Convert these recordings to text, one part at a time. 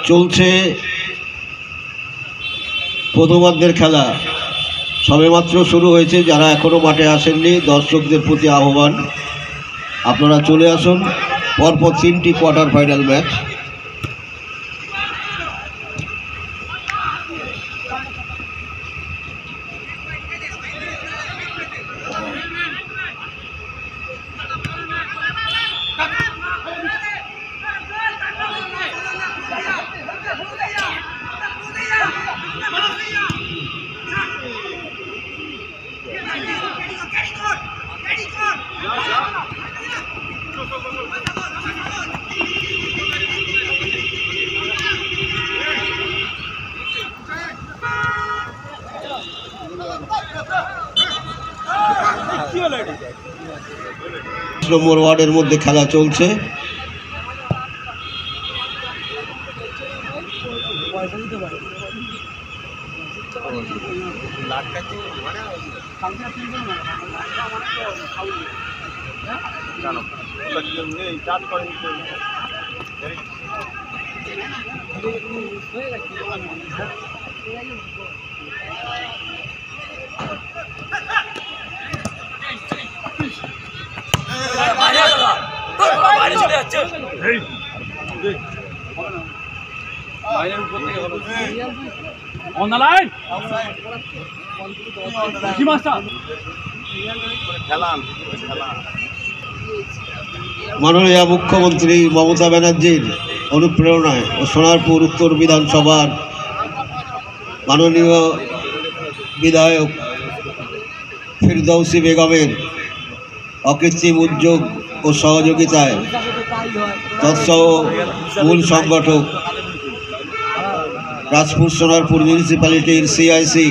চলছে প্রথমার্ধের খেলা, সবেমাত্র শুরু হয়েছে। যারা এখনো মাঠে আসেননি দর্শকদের প্রতি আহ্বান, আপনারা চলে আসুন। পরপর 3টি কোয়ার্টার ফাইনাল ম্যাচ। নম্বর ওয়ার্ডের মধ্যে খেলা চলছে। মাননীয় মুখ্যমন্ত্রী মমতা ব্যানার্জির অনুপ্রেরণায় ও সোনারপুর উত্তর বিধানসভার মাননীয় বিধায়ক ফিরদৌসী বেগমের অকৃত্রিম উদ্যোগ ও সহযোগিতায় তৎসহ মূল সংগঠক রাজপুর সোনারপুর মিউনিসিপ্যালিটির সিআইসি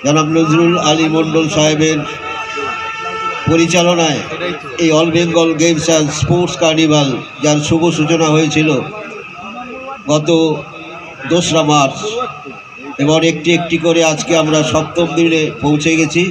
জনাব নজরুল আলী মণ্ডল সাহেবের পরিচালনায় এই all Bengal games and sports carnival, যার শুভ সূচনা হয়েছিল গত 2রা মার্চ, এবং একটি একটি করে আজকে আমরা 7ম দিনে পৌঁছে গেছি।